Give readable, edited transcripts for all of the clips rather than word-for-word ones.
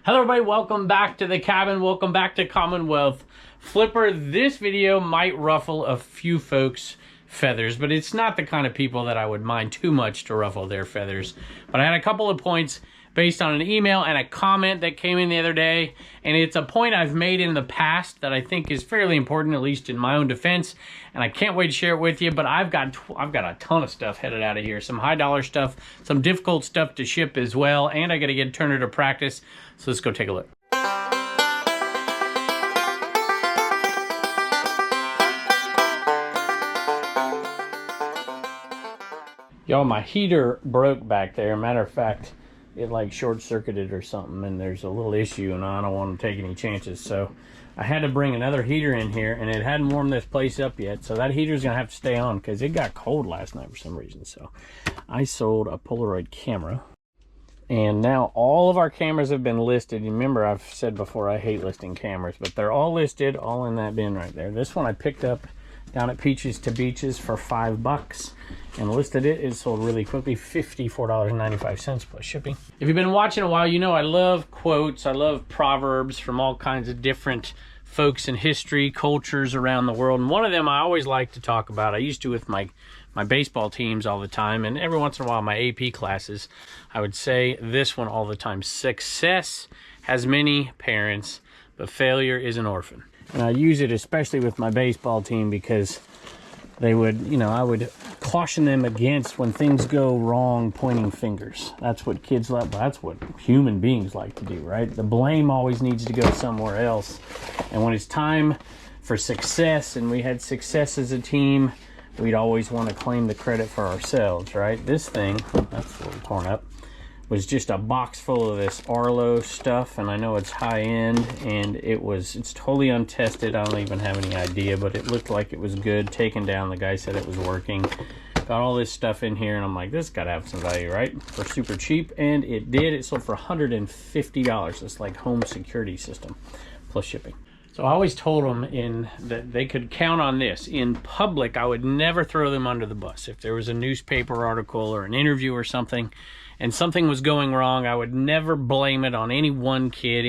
Hello everybody, welcome back to the cabin, welcome back to Commonwealth. Flipper, this video might ruffle a few folks' feathers, but it's not the kind of people that I would mind too much to ruffle their feathers. But I had a couple of points based on an email and a comment that came in the other day, and it's a point I've made in the past that I think is fairly important, at least in my own defense, and I can't wait to share it with you. But I've got a ton of stuff headed out of here, some high dollar stuff, some difficult stuff to ship as well, and I got to get Turner to practice. So let's go take a look. Y'all, my heater broke back there. Matter of fact, it like short-circuited or something, and there's a little issue, and I don't want to take any chances. So I had to bring another heater in here, and it hadn't warmed this place up yet. So that heater's gonna have to stay on because it got cold last night for some reason. So I sold a Polaroid camera. And now all of our cameras have been listed. You remember I've said before I hate listing cameras, but they're all listed, all in that bin right there. This one I picked up down at Peaches to Beaches for $5 and listed it. It sold really quickly, $54.95 plus shipping. If you've been watching a while, you know I love quotes. I love proverbs from all kinds of different folks in history, cultures around the world. And one of them I always like to talk about, I used to with my baseball teams all the time, and every once in a while my AP classes, I would say this one all the time: success has many parents, but failure is an orphan. And I use it especially with my baseball team because they would, you know, I would caution them against when things go wrong, pointing fingers. That's what kids like, that's what human beings like to do, right? The blame always needs to go somewhere else. And when it's time for success, and we had success as a team, we'd always want to claim the credit for ourselves, right? This thing, that's a little torn up, was just a box full of this Arlo stuff, and I know it's high end, and it's totally untested. I don't even have any idea, but it looked like it was good. Taken down, the guy said it was working. Got all this stuff in here, and I'm like, this gotta have some value, right? For super cheap, and it did. It sold for $150. It's like home security system plus shipping. So I always told them that they could count on this. In public, I would never throw them under the bus. If there was a newspaper article or an interview or something, and something was going wrong, I would never blame it on any one kid,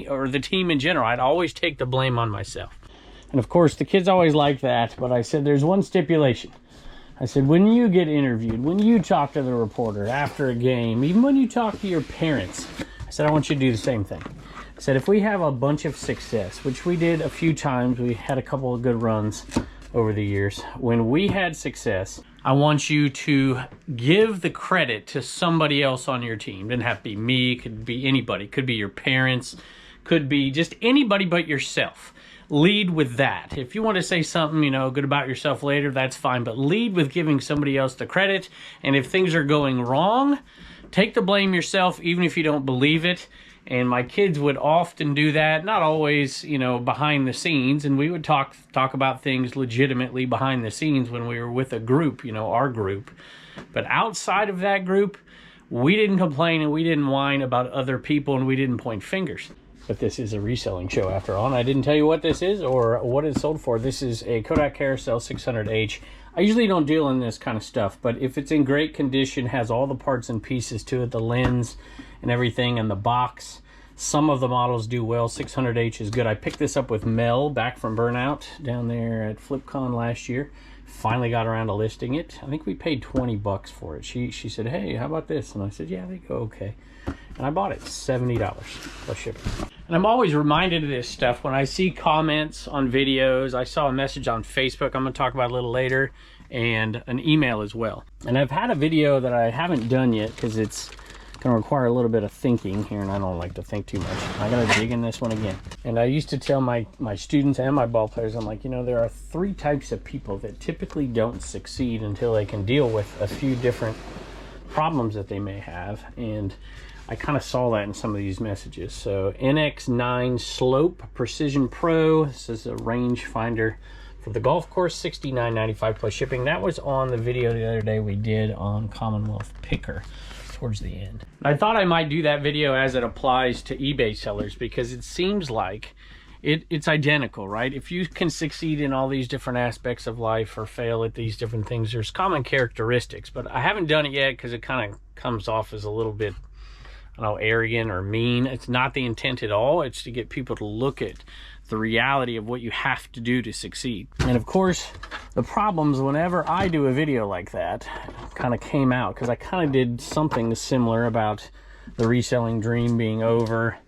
or the team in general. I'd always take the blame on myself. And of course, the kids always like that, but I said there's one stipulation. I said, when you get interviewed, when you talk to the reporter after a game, even when you talk to your parents, I said, I want you to do the same thing. I said, if we have a bunch of success, which we did a few times, we had a couple of good runs over the years. When we had success, I want you to give the credit to somebody else on your team. Didn't have to be me, could be anybody. Could be your parents, could be just anybody but yourself. Lead with that. If you want to say something, you know, good about yourself later, that's fine, but lead with giving somebody else the credit. And if things are going wrong, take the blame yourself, even if you don't believe it. And my kids would often do that, not always, you know, behind the scenes, and we would talk about things legitimately behind the scenes when we were with a group, you know, our group. But outside of that group, we didn't complain and we didn't whine about other people, and we didn't point fingers. But this is a reselling show after all, and I didn't tell you what this is or what it's sold for. This is a Kodak Carousel 600H. I usually don't deal in this kind of stuff, but if it's in great condition, has all the parts and pieces to it, the lens and everything, and the box, some of the models do well. 600H is good. I picked this up with Mel back from Burnout down there at FlipCon last year. Finally got around to listing it. I think we paid $20 for it. She said, hey, how about this? And I said, yeah, they go okay. And I bought it, $70 plus shipping. And I'm always reminded of this stuff when I see comments on videos. I saw a message on Facebook I'm going to talk about a little later, and an email as well. And I've had a video that I haven't done yet because it's going to require a little bit of thinking here, and I don't like to think too much. I got to dig in this one again. And I used to tell my students and my ball players, I'm like, you know, there are 3 types of people that typically don't succeed until they can deal with a few different problems that they may have. And I kind of saw that in some of these messages. So NX9 Slope Precision Pro. This is a range finder for the golf course, $69.95 plus shipping. That was on the video the other day we did on Commonwealth Picker towards the end. I thought I might do that video as it applies to eBay sellers because it seems like it's identical, right? If you can succeed in all these different aspects of life or fail at these different things, there's common characteristics. But I haven't done it yet because it kind of comes off as a little bit I don't know, arrogant or mean. It's not the intent at all. It's to get people to look at the reality of what you have to do to succeed. And of course, the problems whenever I do a video like that kind of came out because I kind of did something similar about the reselling dream being over.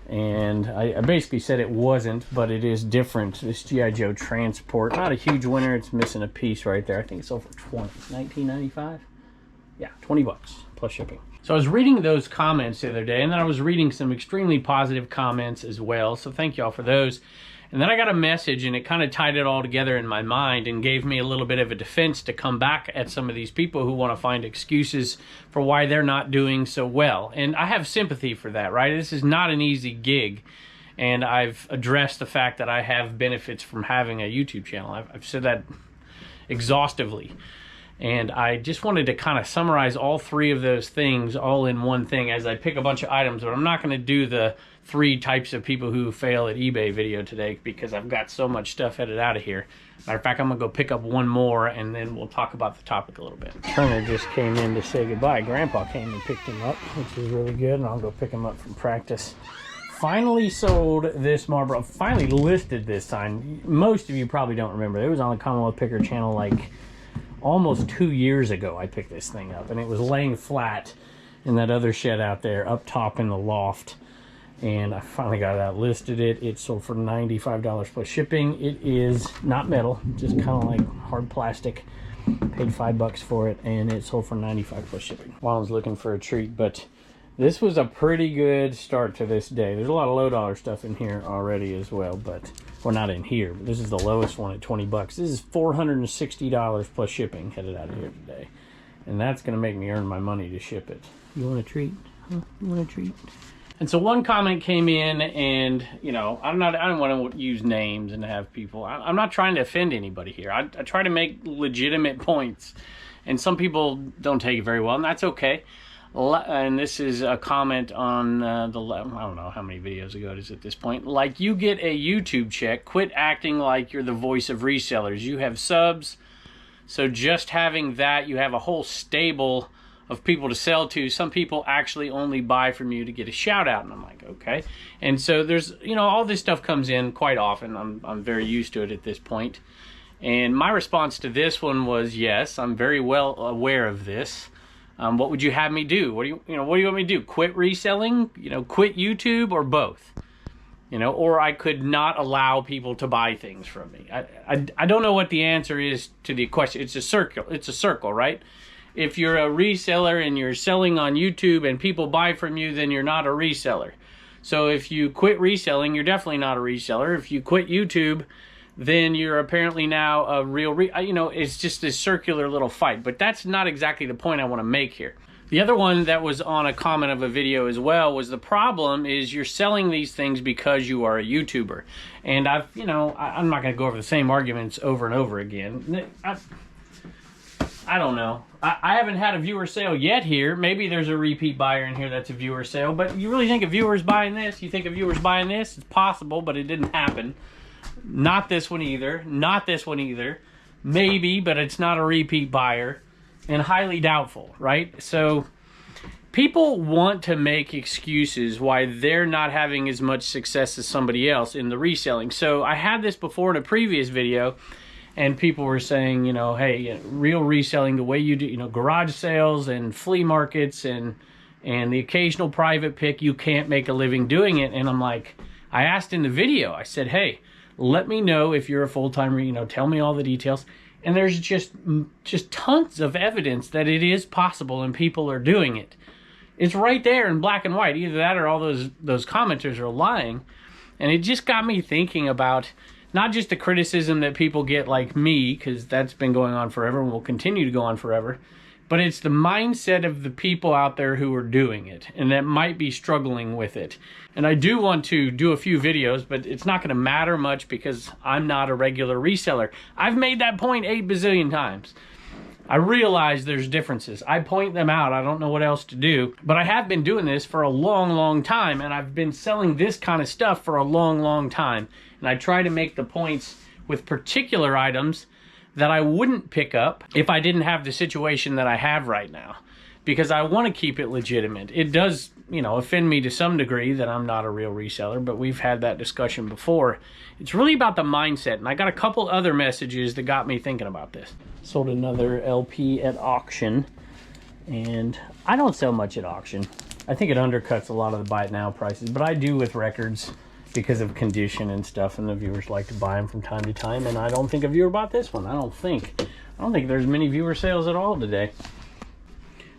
And I basically said it wasn't, but it is different. This G.I. Joe transport, not a huge winner. It's missing a piece right there. I think it's sold for $19.95. Yeah, 20 bucks plus shipping. So I was reading those comments the other day, and then I was reading some extremely positive comments as well. So thank y'all for those. And then I got a message, and it kind of tied it all together in my mind and gave me a little bit of a defense to come back at some of these people who want to find excuses for why they're not doing so well. And I have sympathy for that, right? This is not an easy gig. And I've addressed the fact that I have benefits from having a YouTube channel. I've said that exhaustively. And I just wanted to kind of summarize all three of those things all in one thing as I pick a bunch of items. But I'm not going to do the 3 types of people who fail at eBay video today because I've got so much stuff headed out of here. Matter of fact, I'm going to go pick up one more and then we'll talk about the topic a little bit. Turner just came in to say goodbye. Grandpa came and picked him up, which is really good. And I'll go pick him up from practice. Finally sold this Marlboro. Finally listed this sign. Most of you probably don't remember. It was on the Commonwealth Picker channel like almost 2 years ago. I picked this thing up and it was laying flat in that other shed out there up top in the loft, and I finally got it out, listed it. It sold for $95 plus shipping. It is not metal, just kind of like hard plastic. Paid $5 for it, and it sold for $95 plus shipping. While I was looking for a treat, but this was a pretty good start to this day. There's a lot of low dollar stuff in here already as well, but well, not in here, but this is the lowest one at 20 bucks. This is $460 plus shipping headed out of here today. And that's going to make me earn my money to ship it. You want a treat? Huh? You want a treat? And so one comment came in, and you know, I don't want to use names and have people, I'm not trying to offend anybody here. I try to make legitimate points, and some people don't take it very well, and that's okay. And this is a comment on I don't know how many videos ago it is at this point. Like, you get a YouTube check, quit acting like you're the voice of resellers. You have subs, so just having that, you have a whole stable of people to sell to. Some people actually only buy from you to get a shout out, and I'm like, okay. And so there's, you know, all this stuff comes in quite often. I'm very used to it at this point. And my response to this one was, yes, I'm very well aware of this. What would you have me do? What do you want me to do? Quit reselling? You know, quit YouTube, or both? You know, or I could not allow people to buy things from me. I don't know what the answer is to the question. It's a circle. It's a circle, right? If you're a reseller and you're selling on YouTube and people buy from you, then you're not a reseller. So if you quit reselling, you're definitely not a reseller. If you quit YouTube, then you're apparently now a real, you know, it's just this circular little fight. But that's not exactly the point I want to make here. The other one that was on a comment of a video as well was, the problem is you're selling these things because you are a YouTuber. And I'm not going to go over the same arguments over and over again. I don't know. I haven't had a viewer sale yet here. Maybe there's a repeat buyer in here that's a viewer sale. But you really think a viewer's buying this? You think a viewer's buying this? It's possible, but it didn't happen. Not this one either. Not this one either. Maybe, but it's not a repeat buyer. And highly doubtful, right? So people want to make excuses why they're not having as much success as somebody else in the reselling. So I had this before in a previous video, and people were saying, you know, hey, real reselling, the way you do, you know, garage sales and flea markets and the occasional private pick, you can't make a living doing it. And I'm like, I asked in the video, I said, hey, let me know if you're a full-timer, you know, tell me all the details. And there's just tons of evidence that it is possible and people are doing it. It's right there in black and white. Either that or all those commenters are lying. And it just got me thinking about not just the criticism that people get like me, because that's been going on forever and will continue to go on forever, but it's the mindset of the people out there who are doing it and that might be struggling with it. And I do want to do a few videos, but it's not going to matter much because I'm not a regular reseller. I've made that point 8 bazillion times. I realize there's differences. I point them out. I don't know what else to do. But I have been doing this for a long, long time, and I've been selling this kind of stuff for a long, long time. And I try to make the points with particular items that I wouldn't pick up if I didn't have the situation that I have right now, because I want to keep it legitimate. It does you know, offend me to some degree that I'm not a real reseller, but we've had that discussion before. It's really about the mindset, and I got a couple other messages that got me thinking about this. Sold another LP at auction, and I don't sell much at auction. I think it undercuts a lot of the buy it now prices, but I do with records because of condition and stuff, and the viewers like to buy them from time to time, and I don't think a viewer bought this one. I don't think there's many viewer sales at all today.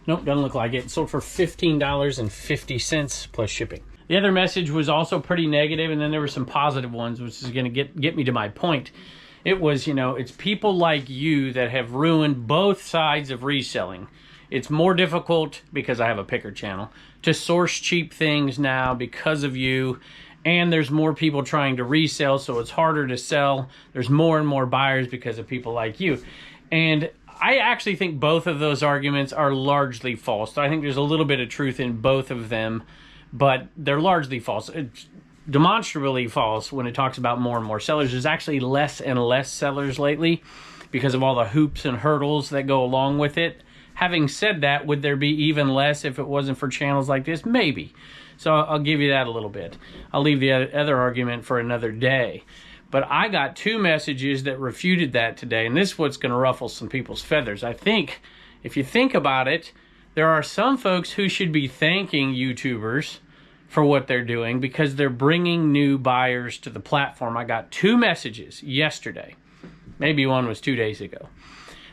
Nope, doesn't look like it. Sold for $15.50 plus shipping. The other message was also pretty negative, and then there were some positive ones, which is going to get me to my point. It was, you know, it's people like you that have ruined both sides of reselling. It's more difficult, because I have a picker channel, to source cheap things now because of you. And there's more people trying to resell, so it's harder to sell. There's more and more buyers because of people like you. And I actually think both of those arguments are largely false. I think there's a little bit of truth in both of them, but they're largely false. It's demonstrably false when it talks about more and more sellers. There's actually less and less sellers lately because of all the hoops and hurdles that go along with it. Having said that, would there be even less if it wasn't for channels like this? Maybe. So I'll give you that a little bit. I'll leave the other argument for another day. But I got two messages that refuted that today, and this is what's going to ruffle some people's feathers. I think, if you think about it, there are some folks who should be thanking YouTubers for what they're doing because they're bringing new buyers to the platform. I got two messages yesterday, maybe one was 2 days ago,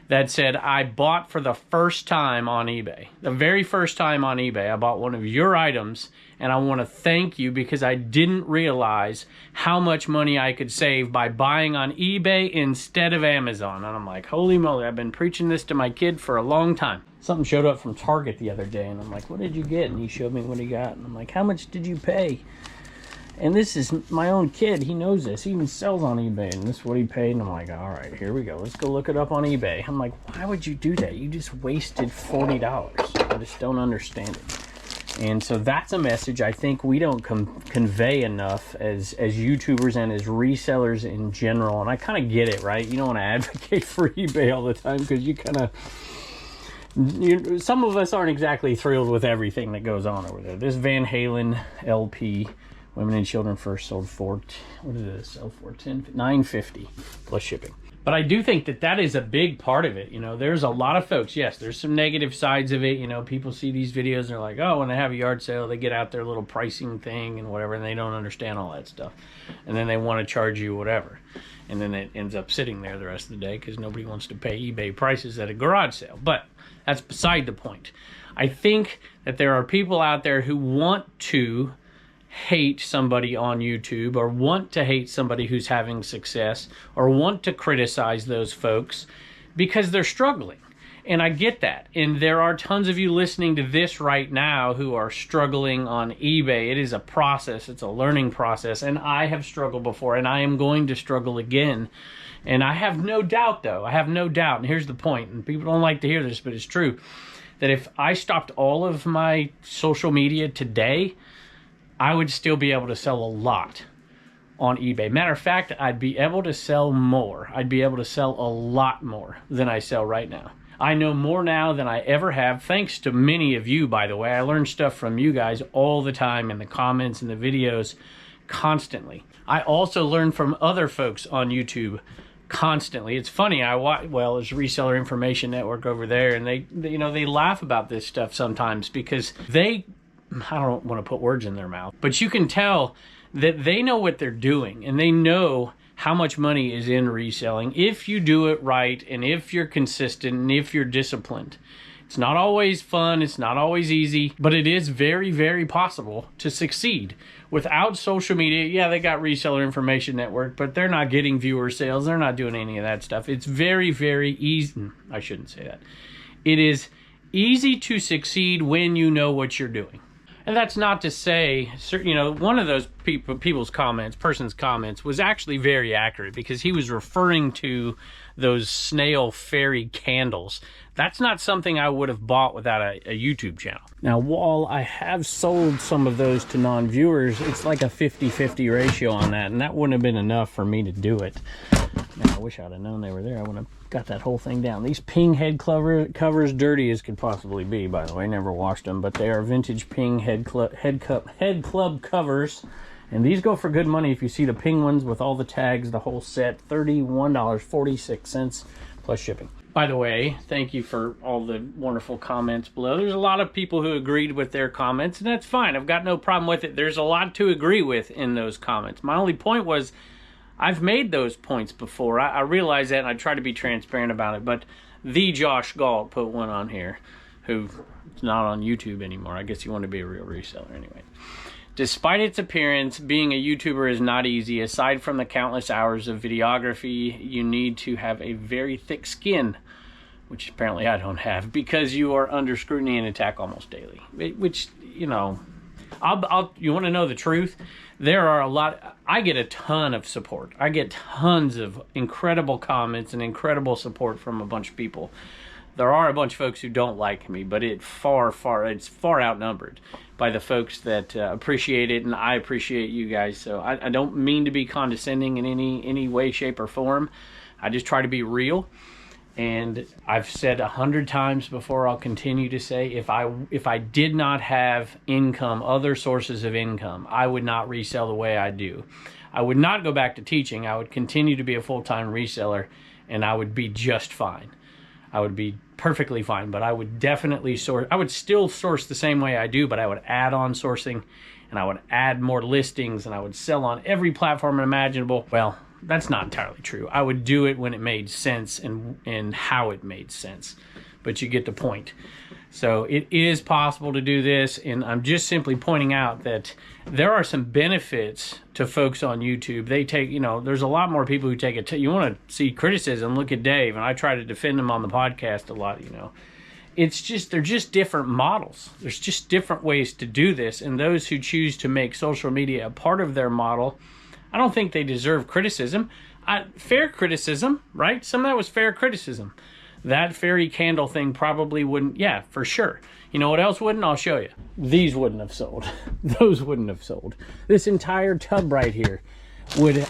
that said, I bought for the first time on eBay. The very first time on eBay, I bought one of your items, and I want to thank you because I didn't realize how much money I could save by buying on eBay instead of Amazon. And I'm like, holy moly, I've been preaching this to my kid for a long time. Something showed up from Target the other day, and I'm like, what did you get? And he showed me what he got, and I'm like, how much did you pay? And this is my own kid. He knows this. He even sells on eBay, and this is what he paid. And I'm like, all right, here we go. Let's go look it up on eBay. I'm like, why would you do that? You just wasted $40. I just don't understand it. And so that's a message I think we don't convey enough as YouTubers and as resellers in general. And I kind of get it, right? You don't want to advocate for eBay all the time because you kind of... some of us aren't exactly thrilled with everything that goes on over there. This Van Halen LP... Women and Children First sold for, what did it sell for? $9.50 plus shipping. But I do think that that is a big part of it. You know, there's a lot of folks, yes, there's some negative sides of it. You know, people see these videos and they're like, oh, when they have a yard sale, they get out their little pricing thing and whatever, and they don't understand all that stuff. And then they want to charge you whatever. And then it ends up sitting there the rest of the day because nobody wants to pay eBay prices at a garage sale. But that's beside the point. I think that there are people out there who want to hate somebody on YouTube or want to hate somebody who's having success or want to criticize those folks because they're struggling. And I get that. And there are tons of you listening to this right now who are struggling on eBay. It is a process. It's a learning process. And I have struggled before, and I am going to struggle again. And I have no doubt, though. I have no doubt. And here's the point. And people don't like to hear this, but it's true. That if I stopped all of my social media today, I would still be able to sell a lot on eBay. Matter of fact, I'd be able to sell more. I'd be able to sell a lot more than I sell right now. I know more now than I ever have, thanks to many of you, by the way. I learn stuff from you guys all the time in the comments and the videos constantly. I also learn from other folks on YouTube constantly. It's funny, there's Reseller Information Network over there, and they laugh about this stuff sometimes because I don't want to put words in their mouth, but you can tell that they know what they're doing and they know how much money is in reselling if you do it right and if you're consistent and if you're disciplined. It's not always fun, it's not always easy, but it is very, very possible to succeed. Without social media, yeah, they got Reseller Information Network, but they're not getting viewer sales, they're not doing any of that stuff. It's very, very easy. I shouldn't say that. It is easy to succeed when you know what you're doing. And that's not to say, one of those person's comments was actually very accurate because he was referring to those snail fairy candles. That's not something I would have bought without a YouTube channel. Now, while I have sold some of those to non-viewers, it's like a 50-50 ratio on that, and that wouldn't have been enough for me to do it. Man, I wish I'd have known they were there. I would have got that whole thing down. These Ping head covers, dirty as could possibly be, by the way. Never washed them, but they are vintage Ping head club covers. And these go for good money if you see the Ping ones with all the tags, the whole set, $31.46 plus shipping. By the way, thank you for all the wonderful comments below. There's a lot of people who agreed with their comments, and that's fine. I've got no problem with it. There's a lot to agree with in those comments. My only point was, I've made those points before. I realize that, and I try to be transparent about it. But the Josh Galt put one on here, who's not on YouTube anymore. I guess you want to be a real reseller anyway. Despite its appearance, being a YouTuber is not easy. Aside from the countless hours of videography, you need to have a very thick skin, which apparently I don't have, because you are under scrutiny and attack almost daily. Which, you know, you want to know the truth? There are a lot. I get a ton of support. I get tons of incredible comments and incredible support from a bunch of people. There are a bunch of folks who don't like me, but it's far outnumbered by the folks that appreciate it, and I appreciate you guys. So I don't mean to be condescending in any way, shape, or form. I just try to be real. And I've said 100 times before, I'll continue to say, if I did not have income, other sources of income, I would not resell the way I do. I would not go back to teaching. I would continue to be a full-time reseller, and I would be just fine. I would be perfectly fine, but I would definitely source. I would still source the same way I do, but I would add on sourcing, and I would add more listings, and I would sell on every platform imaginable. Well, that's not entirely true. I would do it when it made sense and how it made sense, but you get the point. So it is possible to do this, and I'm just simply pointing out that there are some benefits to folks on YouTube. They take, you know, there's a lot more people who take it. You want to see criticism, look at Dave, and I try to defend him on the podcast a lot, you know. It's just, they're just different models. There's just different ways to do this, and those who choose to make social media a part of their model, I don't think they deserve criticism. Fair criticism, right? Some of that was fair criticism. That fairy candle thing probably wouldn't, yeah, for sure. You know what else wouldn't? I'll show you. These wouldn't have sold. Those wouldn't have sold. This entire tub right here,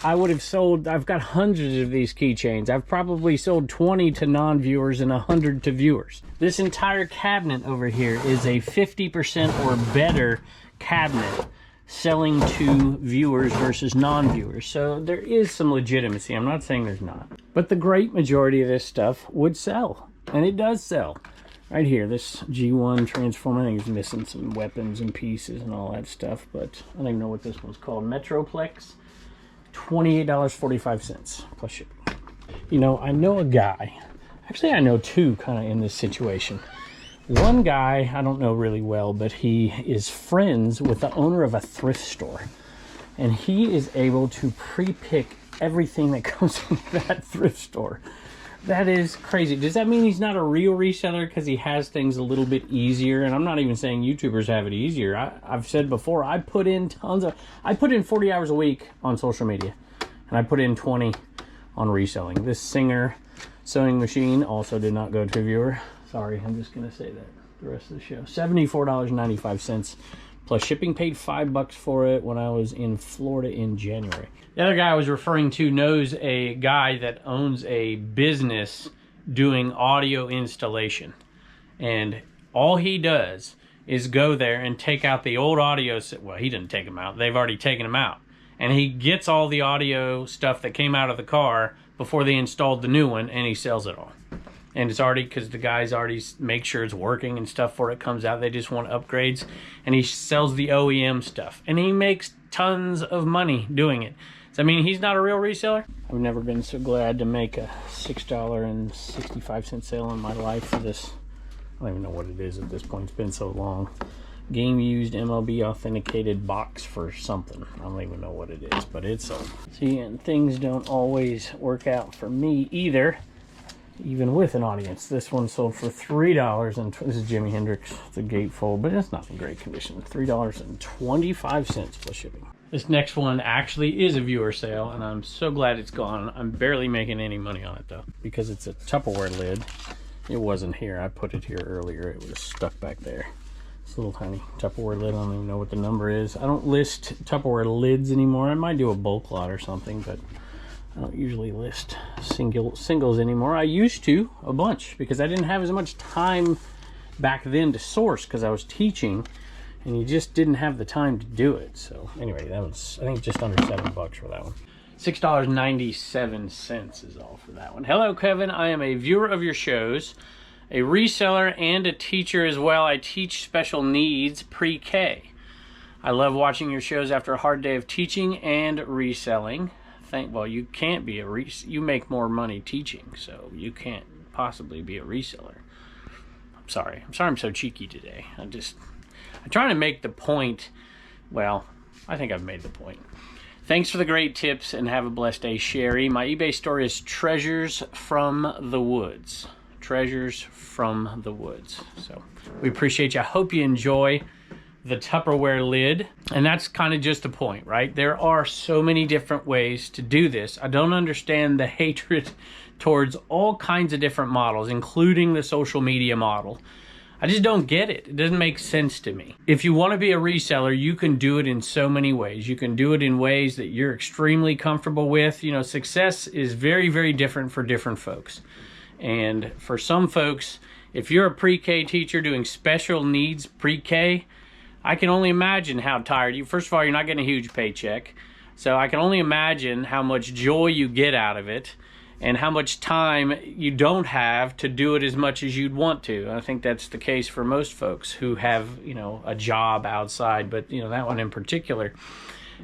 I would have sold. I've got hundreds of these keychains. I've probably sold 20 to non-viewers and 100 to viewers. This entire cabinet over here is a 50% or better cabinet, selling to viewers versus non-viewers. So there is some legitimacy. I'm not saying there's not. But the great majority of this stuff would sell. And it does sell. Right here, this G1 Transformer, I think it's missing some weapons and pieces and all that stuff, but I don't even know what this one's called. Metroplex, $28.45 plus shipping. You know, I know a guy, actually I know two kind of in this situation. One guy, I don't know really well, but he is friends with the owner of a thrift store. And he is able to pre-pick everything that comes from that thrift store. That is crazy. Does that mean he's not a real reseller because he has things a little bit easier? And I'm not even saying YouTubers have it easier. I've said before, I put in 40 hours a week on social media. And I put in 20 on reselling. This Singer sewing machine also did not go to a viewer. Sorry, I'm just going to say that the rest of the show. $74.95 plus shipping. Paid $5 for it when I was in Florida in January. The other guy I was referring to knows a guy that owns a business doing audio installation. And all he does is go there and take out the old audio set. Well, he didn't take them out. They've already taken them out. And he gets all the audio stuff that came out of the car before they installed the new one, and he sells it all. And it's already, because the guys already make sure it's working and stuff before it comes out. They just want upgrades. And he sells the OEM stuff. And he makes tons of money doing it. Does that mean he's not a real reseller? I've never been so glad to make a $6.65 sale in my life for this. I don't even know what it is at this point. It's been so long. Game used MLB authenticated box for something. I don't even know what it is, but it's sold. See, and things don't always work out for me either, even with an audience. This one sold for $3, and this is Jimi Hendrix. It's a gatefold, but it's not in great condition. $3.25 plus shipping. This next one actually is a viewer sale, and I'm so glad it's gone. I'm barely making any money on it, though, because it's a Tupperware lid. It wasn't here. I put it here earlier. It was stuck back there. This little tiny Tupperware lid. I don't even know what the number is. I don't list Tupperware lids anymore. I might do a bulk lot or something, but I don't usually list singles anymore. I used to a bunch because I didn't have as much time back then to source because I was teaching, and you just didn't have the time to do it. So anyway, that was, I think, just under $7 for that one. $6.97 is all for that one. Hello, Kevin. I am a viewer of your shows, a reseller, and a teacher as well. I teach special needs pre-K. I love watching your shows after a hard day of teaching and reselling. Well, you can't be you make more money teaching, so you can't possibly be a reseller. I'm sorry I'm so cheeky today. I'm trying to make the point. Well, I think I've made the point. Thanks for the great tips and have a blessed day, Sherry. My eBay story is Treasures from the Woods. Treasures from the Woods. So we appreciate you. I hope you enjoy the Tupperware lid. And that's kind of just the point, right? There are so many different ways to do this. I don't understand the hatred towards all kinds of different models, including the social media model. I just don't get it. It doesn't make sense to me. If you want to be a reseller, you can do it in so many ways. You can do it in ways that you're extremely comfortable with. You know, success is very, very different for different folks. And for some folks, if you're a pre-K teacher doing special needs pre-K, I can only imagine how tired you. First of all, you're not getting a huge paycheck. So I can only imagine how much joy you get out of it and how much time you don't have to do it as much as you'd want to. I think that's the case for most folks who have, you know, a job outside, but, you know, that one in particular.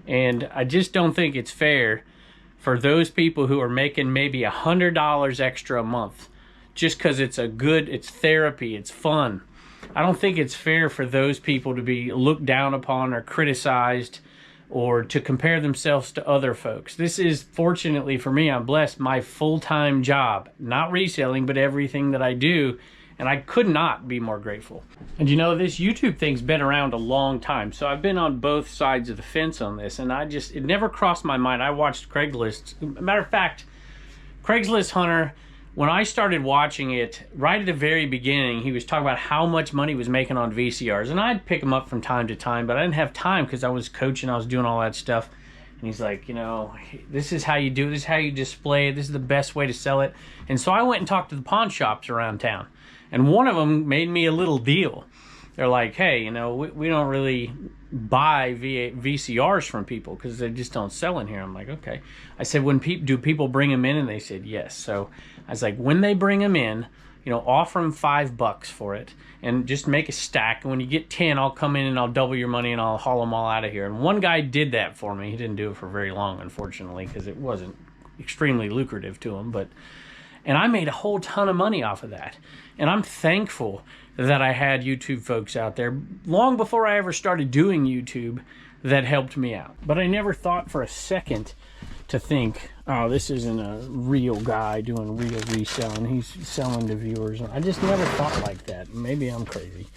And I just don't think it's fair for those people who are making maybe $100 extra a month just because it's therapy, it's fun. I don't think it's fair for those people to be looked down upon or criticized or to compare themselves to other folks. This is, fortunately for me, I'm blessed, my full-time job. Not reselling, but everything that I do, and I could not be more grateful. And you know, this YouTube thing's been around a long time, so I've been on both sides of the fence on this, and it never crossed my mind. I watched Craigslist. Matter of fact, Craigslist Hunter, when I started watching it, right at the very beginning, he was talking about how much money he was making on VCRs. And I'd pick them up from time to time, but I didn't have time because I was coaching, I was doing all that stuff. And he's like, you know, this is how you do it, this is how you display it, this is the best way to sell it. And so I went and talked to the pawn shops around town. And one of them made me a little deal. They're like, hey, you know, we don't really buy VCRs from people because they just don't sell in here. I'm like, okay. I said, do people bring them in? And they said, yes. So I was like, when they bring them in, you know, offer them $5 for it and just make a stack. And when you get 10, I'll come in and I'll double your money and I'll haul them all out of here. And one guy did that for me. He didn't do it for very long, unfortunately, because it wasn't extremely lucrative to him. And I made a whole ton of money off of that. And I'm thankful that I had YouTube folks out there long before I ever started doing YouTube that helped me out. But I never thought for a second to think, oh, this isn't a real guy doing real reselling. He's selling to viewers. I just never thought like that. Maybe I'm crazy.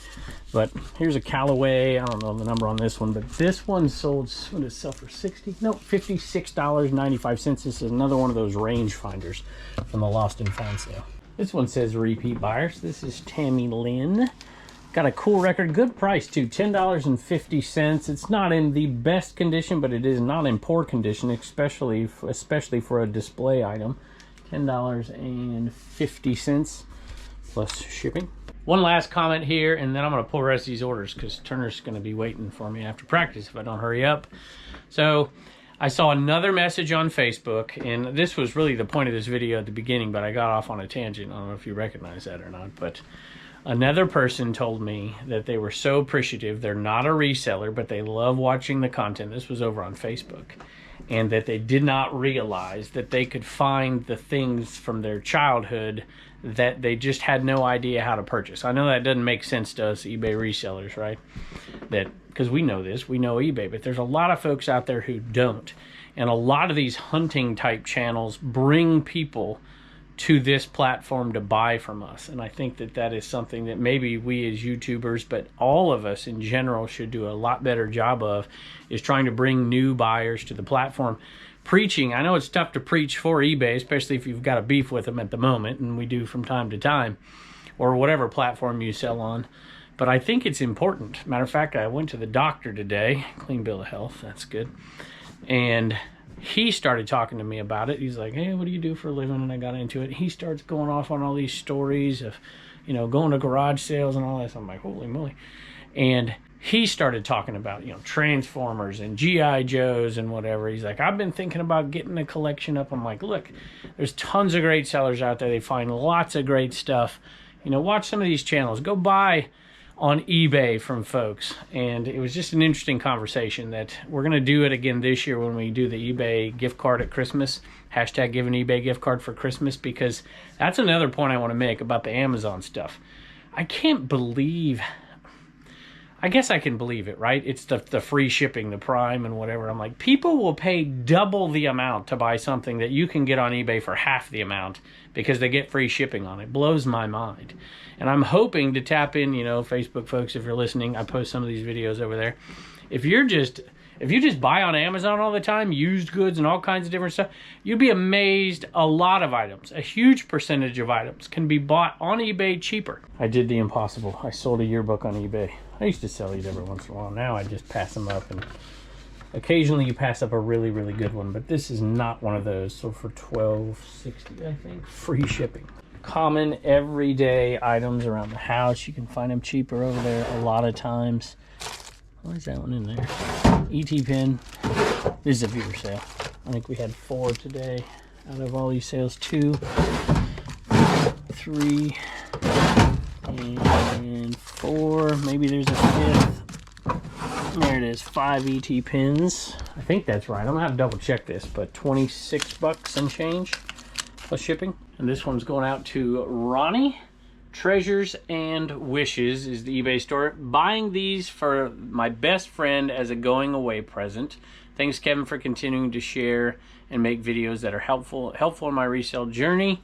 But here's a Callaway. I don't know the number on this one, but this one sold, what did it sell for, $56.95. This is another one of those range finders from the Lost and Found sale. This one says repeat buyers. This is Tammy Lynn. Got a cool record, good price too, $10.50. It's not in the best condition, but it is not in poor condition, especially for a display item. $10.50 plus shipping. One last comment here, and then I'm going to pull the rest of these orders because Turner's going to be waiting for me after practice if I don't hurry up. So I saw another message on Facebook, and this was really the point of this video at the beginning, but I got off on a tangent. I don't know if you recognize that or not, but another person told me that they were so appreciative. They're not a reseller, but they love watching the content. This was over on Facebook. And that they did not realize that they could find the things from their childhood that they just had no idea how to purchase. I know that doesn't make sense to us eBay resellers, right? Because we know this, we know eBay, but there's a lot of folks out there who don't. And a lot of these hunting type channels bring people to this platform to buy from us. And I think that that is something that maybe we as YouTubers, but all of us in general should do a lot better job of, is trying to bring new buyers to the platform. Preaching, I know it's tough to preach for eBay, especially if you've got a beef with them at the moment, and we do from time to time, or whatever platform you sell on. But I think it's important. Matter of fact, I went to the doctor today, clean bill of health, that's good. And he started talking to me about it. He's like, hey, what do you do for a living? And I got into it. He starts going off on all these stories of, you know, going to garage sales and all that. So I'm like, holy moly. And he started talking about, you know, Transformers and G.I. Joes and whatever. He's like, I've been thinking about getting a collection up. I'm like, look, there's tons of great sellers out there. They find lots of great stuff. You know, watch some of these channels. Go buy on eBay from folks. And it was just an interesting conversation that we're going to do it again this year when we do the eBay gift card at Christmas. Hashtag give an eBay gift card for Christmas, because that's another point I want to make about the Amazon stuff. I can't believe... I guess I can believe it, right? It's the free shipping, the Prime and whatever. I'm like, people will pay double the amount to buy something that you can get on eBay for half the amount because they get free shipping on it. Blows my mind. And I'm hoping to tap in, you know, Facebook folks, if you're listening, I post some of these videos over there. If you just buy on Amazon all the time, used goods and all kinds of different stuff, you'd be amazed. A lot of items, a huge percentage of items can be bought on eBay cheaper. I did the impossible. I sold a yearbook on eBay. I used to sell these every once in a while. Now I just pass them up, and occasionally you pass up a really, really good one, but this is not one of those. So for $12.60, I think, free shipping. Common everyday items around the house. You can find them cheaper over there a lot of times. Why is that one in there? ET pin. This is a viewer sale. I think we had 4 today out of all these sales. 2, 3, and 4. Maybe there's a 5th. There it is. 5 ET pins. I think that's right. I'm gonna have to double check this, but 26 bucks and change plus shipping. And this one's going out to Ronnie. Treasures and Wishes is the eBay store. Buying these for my best friend as a going away present. Thanks, Kevin, for continuing to share and make videos that are helpful in my resale journey.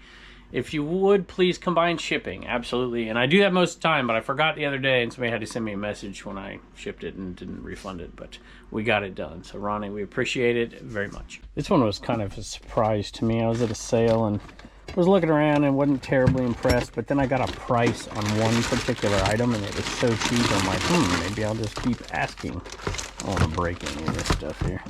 If you would, please combine shipping. Absolutely. And I do that most of the time, but I forgot the other day, and somebody had to send me a message when I shipped it and didn't refund it, but we got it done. So Ronnie, we appreciate it very much. This one was kind of a surprise to me. I was at a sale and was looking around and wasn't terribly impressed, but then I got a price on one particular item and it was so cheap. I'm like, maybe I'll just keep asking. I don't want to break any of this stuff here.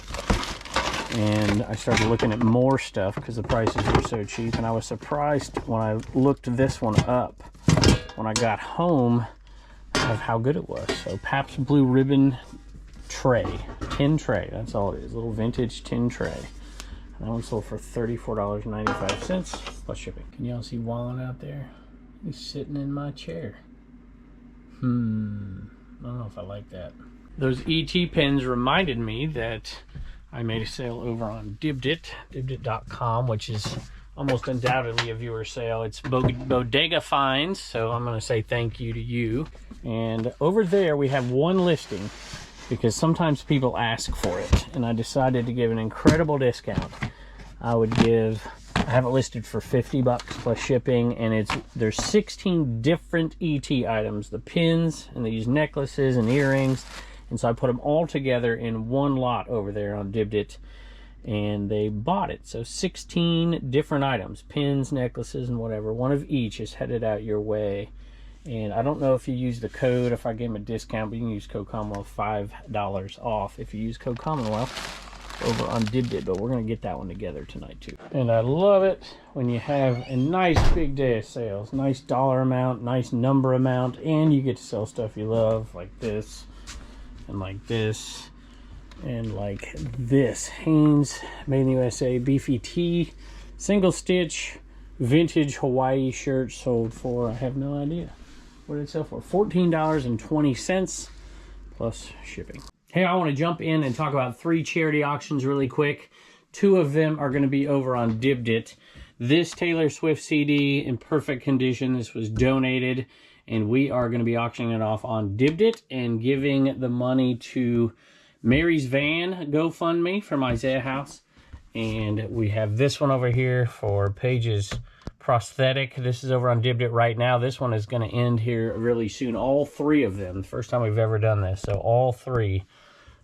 And I started looking at more stuff because the prices were so cheap, and I was surprised when I looked this one up when I got home of how good it was. So Pabst Blue Ribbon tray, tin tray, that's all it is, a little vintage tin tray. That one sold for $34.95 plus shipping. Can y'all see Wallen out there? He's sitting in my chair. I don't know if I like that. Those ET pins reminded me that I made a sale over on dibdit.com, which is almost undoubtedly a viewer sale. It's Bodega Finds, so I'm going to say thank you to you. And over there we have one listing because sometimes people ask for it, and I decided to give an incredible discount. I have it listed for 50 bucks plus shipping, and there's 16 different ET items, the pins and these necklaces and earrings. And so I put them all together in one lot over there on Dibdit, and they bought it. So 16 different items, pins, necklaces, and whatever. One of each is headed out your way. And I don't know if you use the code, if I gave them a discount, but you can use code Commonwealth, $5 off if you use code Commonwealth over on Dibdit. But we're going to get that one together tonight too. And I love it when you have a nice big day of sales. Nice dollar amount, nice number amount, and you get to sell stuff you love, like this. And like this, and like this. Hanes, made in the USA, beefy tee, single stitch, vintage Hawaii shirt sold for, I have no idea. What did it sell for? $14.20 plus shipping. Hey, I want to jump in and talk about 3 charity auctions really quick. 2 of them are going to be over on Dibdit. This Taylor Swift CD in perfect condition. This was donated, and we are going to be auctioning it off on Dibdit and giving the money to Mary's Van GoFundMe from Isaiah House. And we have this one over here for Paige's prosthetic. This is over on Dibdit right now. This one is going to end here really soon. All 3 of them. First time we've ever done this. So all 3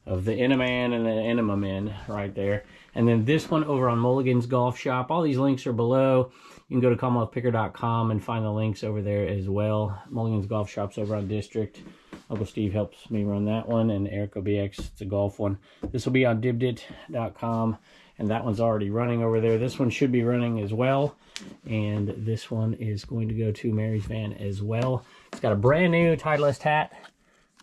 of the Enaman and the Enema Men right there. And then this one over on Mulligan's Golf Shop. All these links are below. You can go to CommonwealthPicker.com and find the links over there as well. Mulligan's Golf Shop's over on District. Uncle Steve helps me run that one, and Erica BX, it's a golf one. This will be on dibdit.com, and that one's already running over there. This one should be running as well, and this one is going to go to Mary's van as well. It's got a brand new Titleist hat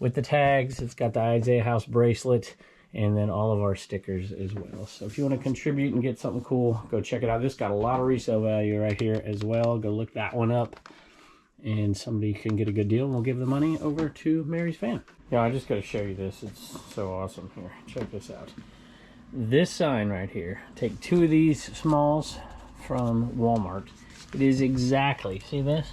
with the tags. It's got the Isaiah House bracelet, and then all of our stickers as well. So if you want to contribute and get something cool, go check it out. This got a lot of resale value right here as well. Go look that one up, and somebody can get a good deal, and we'll give the money over to Mary's van. Yeah, I just got to show you this. It's so awesome. Here, check this out. This sign right here, take 2 of these smalls from Walmart. It is exactly, see this?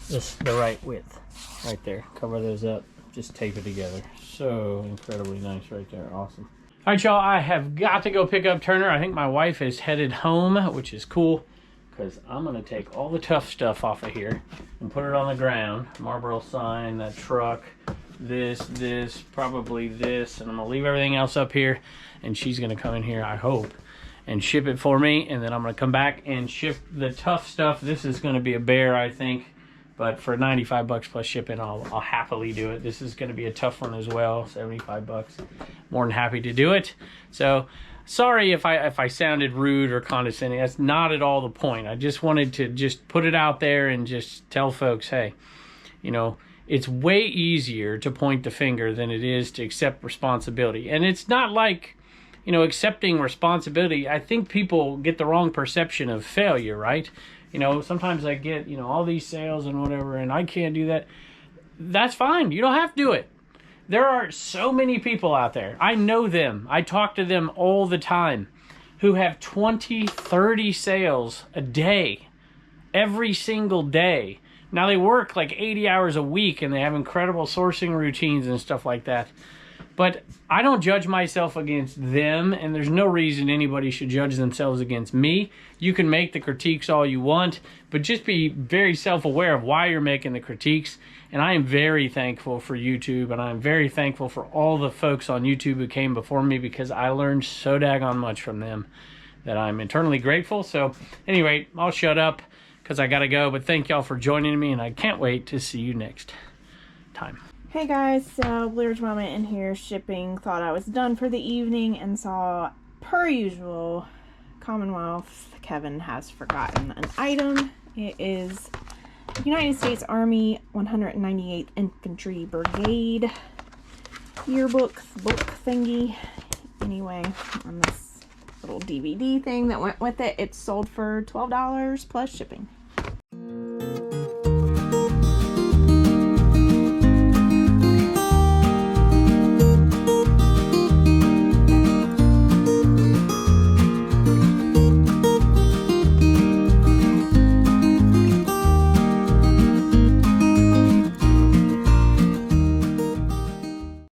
This the right width right there. Cover those up, just tape it together. So incredibly nice right there. Awesome. All right, y'all, I have got to go pick up Turner. I think my wife is headed home, which is cool, because I'm going to take all the tough stuff off of here and put it on the ground. Marlboro sign, that truck, this, probably this, and I'm going to leave everything else up here, and she's going to come in here, I hope, and ship it for me, and then I'm going to come back and ship the tough stuff. This is going to be a bear, I think, but for 95 bucks plus shipping, I'll happily do it. This is going to be a tough one as well, 75 bucks. More than happy to do it. So sorry if I sounded rude or condescending. That's not at all the point. I just wanted to just put it out there and just tell folks, hey, you know, it's way easier to point the finger than it is to accept responsibility. And it's not like, you know, accepting responsibility. I think people get the wrong perception of failure, right? You know, sometimes I get, you know, all these sales and whatever, and I can't do that. That's fine. You don't have to do it. There are so many people out there. I know them. I talk to them all the time who have 20, 30 sales a day, every single day. Now, they work like 80 hours a week, and they have incredible sourcing routines and stuff like that. But I don't judge myself against them, and there's no reason anybody should judge themselves against me. You can make the critiques all you want, but just be very self-aware of why you're making the critiques. And I am very thankful for YouTube, and I'm very thankful for all the folks on YouTube who came before me, because I learned so daggone much from them that I'm eternally grateful. So anyway, I'll shut up because I got to go, but thank y'all for joining me, and I can't wait to see you next time. Hey guys, so Blue Ridge Moment in here shipping. Thought I was done for the evening and saw, per usual, Commonwealth, Kevin has forgotten an item. It is United States Army 198th Infantry Brigade yearbook book thingy. Anyway, on this little DVD thing that went with it, it's sold for $12 plus shipping.